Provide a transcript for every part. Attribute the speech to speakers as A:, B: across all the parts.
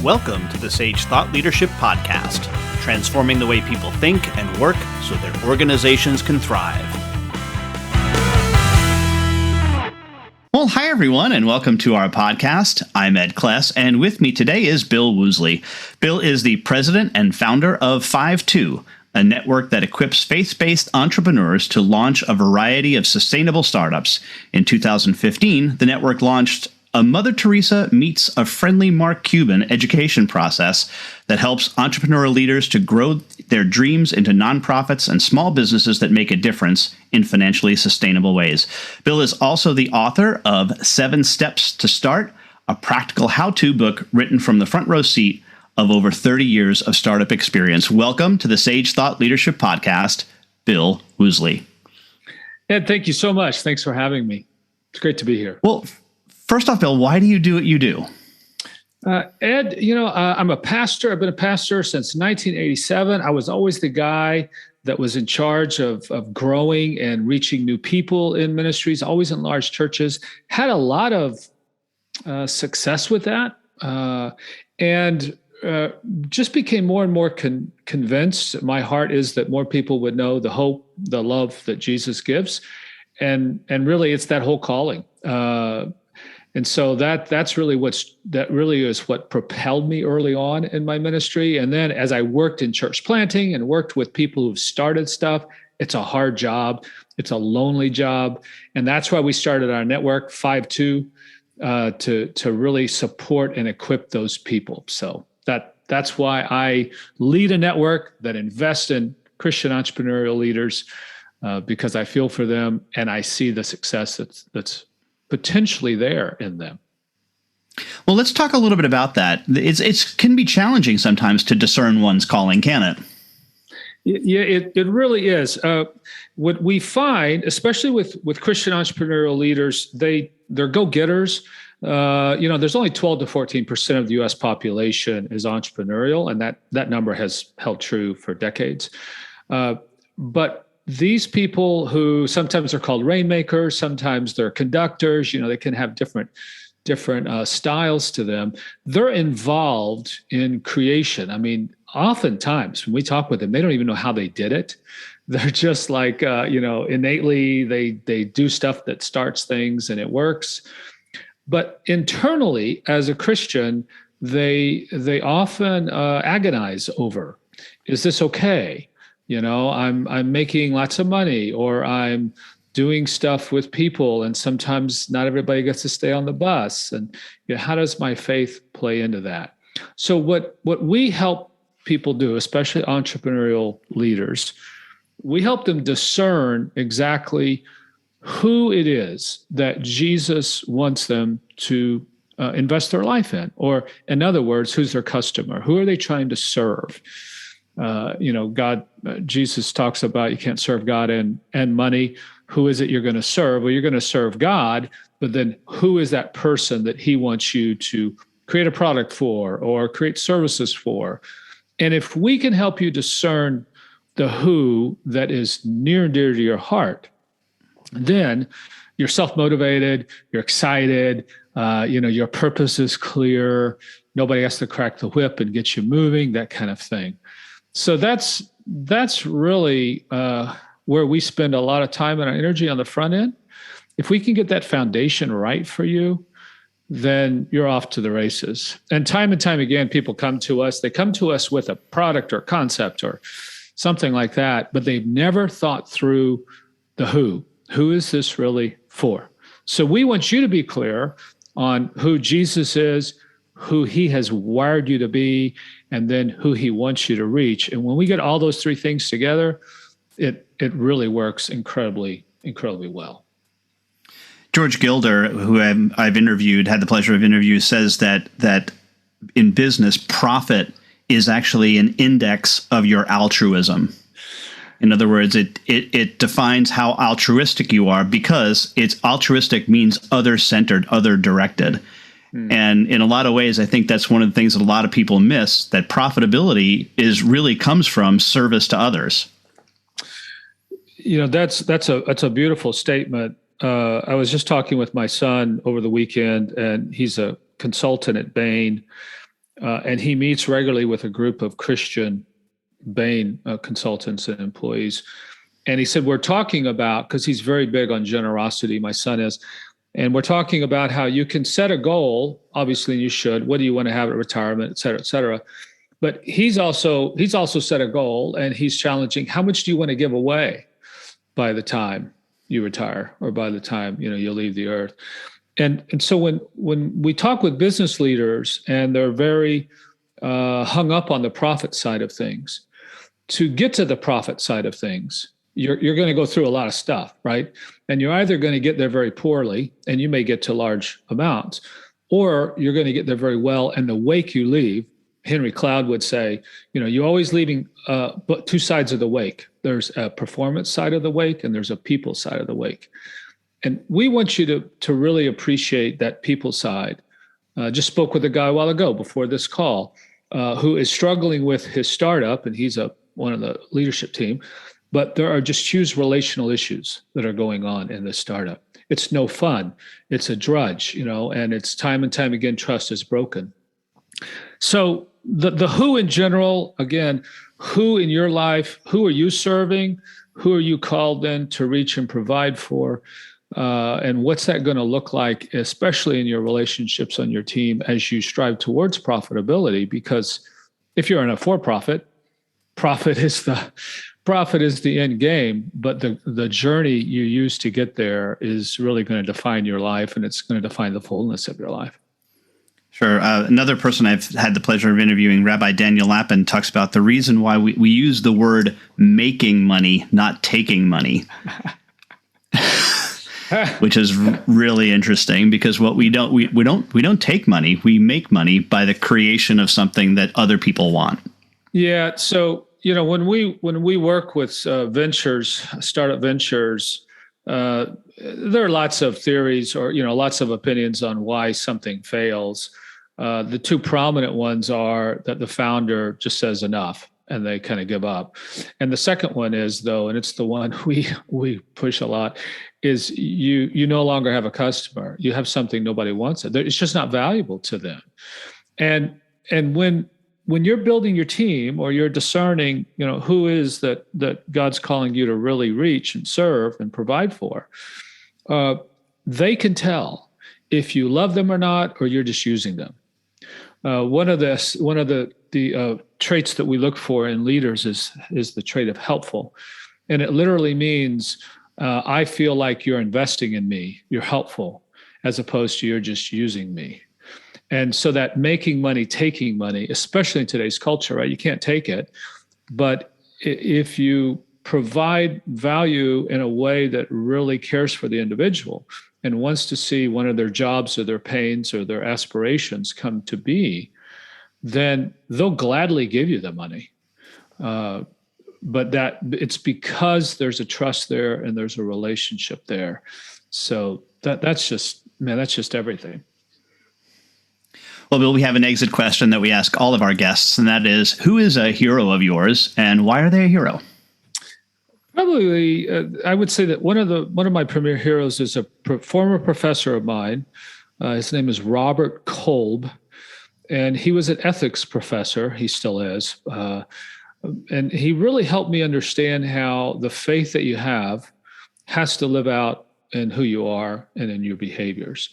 A: Welcome to the Sage Thought Leadership Podcast, transforming the way people think and work so their organizations can thrive. Well, hi, everyone, and welcome to our podcast. I'm Ed Kless, and with me today is Bill Woosley. Bill is the president and founder of FiveTwo, a network that equips faith-based entrepreneurs to launch a variety of sustainable startups. In 2015, the network launched a Mother Teresa meets a friendly Mark Cuban education process that helps entrepreneurial leaders to grow their dreams into nonprofits and small businesses that make a difference in financially sustainable ways. Bill is also the author of 7 Steps to Start, a practical how-to book written from the front row seat of over 30 years of startup experience. Welcome to the Sage Thought Leadership Podcast, Bill Woosley.
B: Ed, thank you so much. Thanks for having me. It's great to be here.
A: Well, first off, Bill, why do you do what you do?
B: Ed, I'm a pastor. I've been a pastor since 1987. I was always the guy that was in charge of growing and reaching new people in ministries, always in large churches. Had a lot of success with that, and just became more and more convinced. My heart is that more people would know the hope, the love that Jesus gives, and really, it's that whole calling. And so that really is what propelled me early on in my ministry. And then as I worked in church planting and worked with people who've started stuff, it's a hard job. It's a lonely job. And that's why we started our network, FiveTwo, to really support and equip those people. So that's why I lead a network that invests in Christian entrepreneurial leaders, because I feel for them and I see the success that's potentially there in them.
A: Well, let's talk a little bit about that. It can be challenging sometimes to discern one's calling, can it?
B: Yeah, it really is. What we find, especially with Christian entrepreneurial leaders, they're go-getters. There's only 12 to 14% of the U.S. population is entrepreneurial, and that number has held true for decades. But these people who sometimes are called rainmakers, sometimes they're conductors, they can have different styles to them. They're involved in creation. I mean, oftentimes when we talk with them, they don't even know how they did it. They're just like, innately they do stuff that starts things and it works. But internally, as a Christian, they often agonize over, is this okay? I'm making lots of money, or I'm doing stuff with people, and sometimes not everybody gets to stay on the bus. And how does my faith play into that? So what we help people do, especially entrepreneurial leaders, we help them discern exactly who it is that Jesus wants them to invest their life in, or in other words, who's their customer? Who are they trying to serve? Jesus talks about you can't serve God and money. Who is it you're going to serve? Well, you're going to serve God, but then who is that person that he wants you to create a product for or create services for? And if we can help you discern the who that is near and dear to your heart, then you're self-motivated, you're excited, your purpose is clear, nobody has to crack the whip and get you moving, that kind of thing. So that's really where we spend a lot of time and our energy on the front end. If we can get that foundation right for you, then you're off to the races. And time again, people come to us. They come to us with a product or concept or something like that, but they've never thought through the who. Who is this really for? So we want you to be clear on who Jesus is, who he has wired you to be, and then who he wants you to reach. And when we get all those 3 things together, it really works incredibly, incredibly well.
A: George Gilder, who I've interviewed, had the pleasure of interviewing, says that in business, profit is actually an index of your altruism. In other words, it defines how altruistic you are, because it's altruistic means other-centered, other-directed. And in a lot of ways, I think that's one of the things that a lot of people miss, that profitability really comes from service to others.
B: That's a beautiful statement. I was just talking with my son over the weekend, and he's a consultant at Bain. and he meets regularly with a group of Christian Bain consultants and employees. And he said, we're talking about, because he's very big on generosity, my son is, and we're talking about how you can set a goal, obviously you should, what do you want to have at retirement, et cetera, et cetera. But he's also set a goal, and he's challenging, how much do you want to give away by the time you retire or by the time you leave the earth? And so when we talk with business leaders and they're very hung up on the profit side of things, to get to the profit side of things, you're going to go through a lot of stuff, right? And you're either going to get there very poorly, and you may get to large amounts, or you're going to get there very well, and the wake you leave, Henry Cloud would say, you're always leaving but two sides of the wake. There's a performance side of the wake, and there's a people side of the wake. And we want you to really appreciate that people side. Just spoke with a guy a while ago before this call who is struggling with his startup, and he's one of the leadership team. But there are just huge relational issues that are going on in this startup. It's no fun. It's a drudge, and it's time and time again, trust is broken. So the who in general, again, who in your life, who are you serving? Who are you called in to reach and provide for? And what's that going to look like, especially in your relationships on your team as you strive towards profitability? Because if you're in a for-profit, profit is the end game, but the journey you use to get there is really going to define your life, and it's going to define the fullness of your life.
A: Sure. Another person I've had the pleasure of interviewing, Rabbi Daniel Lappin, talks about the reason why we use the word making money, not taking money, which is really interesting, because what we don't take money, we make money by the creation of something that other people want. Yeah.
B: So when we work with startup ventures, there are lots of theories or lots of opinions on why something fails. The two prominent ones are that the founder just says enough and they kind of give up. And the second one is, though, and it's the one we push a lot, is you no longer have a customer. You have something nobody wants. It's just not valuable to them. And when you're building your team or you're discerning, who is that God's calling you to really reach and serve and provide for, they can tell if you love them or not, or you're just using them. One of the traits that we look for in leaders is the trait of helpful, and it literally means I feel like you're investing in me, you're helpful, as opposed to you're just using me. And so that making money, taking money, especially in today's culture, right? You can't take it, but if you provide value in a way that really cares for the individual and wants to see one of their jobs or their pains or their aspirations come to be, then they'll gladly give you the money. But that it's because there's a trust there and there's a relationship there. So that's just everything.
A: Well, Bill, we have an exit question that we ask all of our guests, and that is, who is a hero of yours and why are they a hero?
B: Probably, I would say that one of my premier heroes is a former professor of mine. His name is Robert Kolb, and he was an ethics professor. He still is. And he really helped me understand how the faith that you have has to live out in who you are and in your behaviors.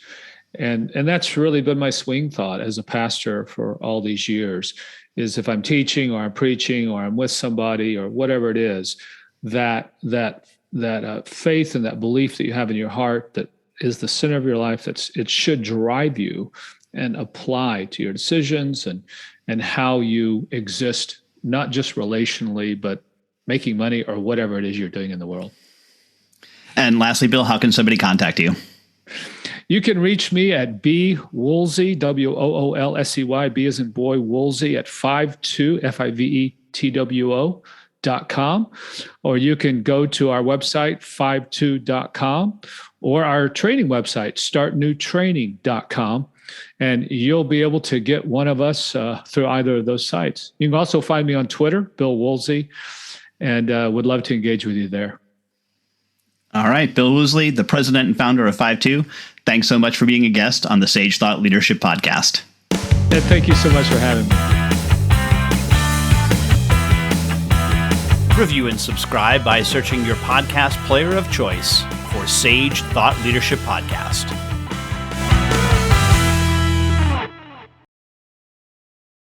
B: And that's really been my swing thought as a pastor for all these years, is if I'm teaching or I'm preaching or I'm with somebody or whatever it is, that faith and that belief that you have in your heart that is the center of your life, it should drive you and apply to your decisions and how you exist, not just relationally, but making money or whatever it is you're doing in the world.
A: And lastly, Bill, how can somebody contact you?
B: You can reach me at bwoolsey, WOOLSEY, B as in boy, Woolsey at FiveTwo, FiveTwo.com, or you can go to our website, FiveTwo.com, or our training website, startnewtraining.com, and you'll be able to get one of us through either of those sites. You can also find me on Twitter, Bill Woolsey, and would love to engage with you there.
A: All right, Bill Woosley, the president and founder of FiveTwo, thanks so much for being a guest on the Sage Thought Leadership Podcast.
B: And thank you so much for having me.
A: Review and subscribe by searching your podcast player of choice for Sage Thought Leadership Podcast.